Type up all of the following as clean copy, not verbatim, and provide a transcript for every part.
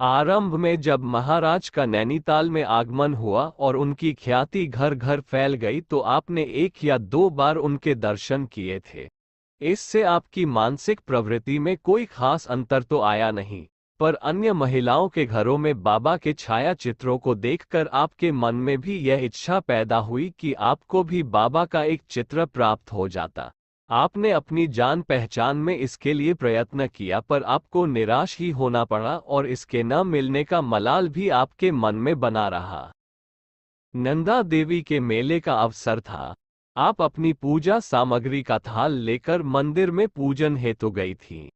आरंभ में जब महाराज का नैनीताल में आगमन हुआ और उनकी ख्याति घर घर फैल गई तो आपने 1 या 2 बार उनके दर्शन किए थे। इससे आपकी मानसिक प्रवृत्ति में कोई खास अंतर तो आया नहीं, पर अन्य महिलाओं के घरों में बाबा के छाया चित्रों को देखकर आपके मन में भी यह इच्छा पैदा हुई कि आपको भी बाबा का एक चित्र प्राप्त हो जाता। आपने अपनी जान पहचान में इसके लिए प्रयत्न किया, पर आपको निराश ही होना पड़ा और इसके न मिलने का मलाल भी आपके मन में बना रहा। नंदा देवी के मेले का अवसर था। आप अपनी पूजा सामग्री का थाल लेकर मंदिर में पूजन हेतु गई थी।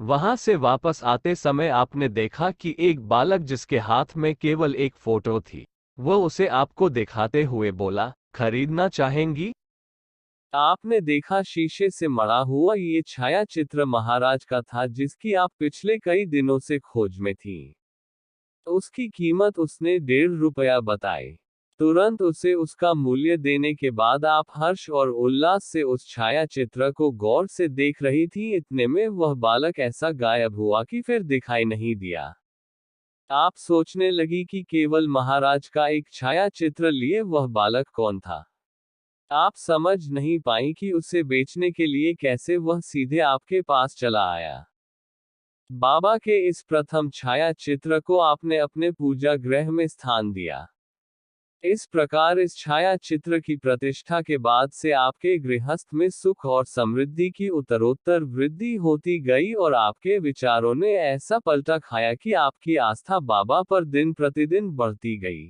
वहां से वापस आते समय आपने देखा कि एक बालक जिसके हाथ में केवल एक फोटो थी, वो उसे आपको दिखाते हुए बोला, खरीदना चाहेंगी? आपने देखा शीशे से मढ़ा हुआ ये छाया चित्र महाराज का था जिसकी आप पिछले कई दिनों से खोज में थी। उसकी कीमत उसने 1.5 रुपया बताए। तुरंत उसे उसका मूल्य देने के बाद आप हर्ष और उल्लास से उस छाया चित्र को गौर से देख रही थी। इतने में वह बालक ऐसा गायब हुआ कि फिर दिखाई नहीं दिया। आप सोचने लगी कि केवल महाराज का एक छाया चित्र लिए वह बालक कौन था। आप समझ नहीं पाई कि उसे बेचने के लिए कैसे वह सीधे आपके पास चला आया। बाबा के इस प्रथम छाया चित्र को आपने अपने पूजा गृह में स्थान दिया। इस प्रकार इस छाया चित्र की प्रतिष्ठा के बाद से आपके गृहस्थ में सुख और समृद्धि की उत्तरोत्तर वृद्धि होती गई और आपके विचारों ने ऐसा पलटा खाया कि आपकी आस्था बाबा पर दिन प्रतिदिन बढ़ती गई।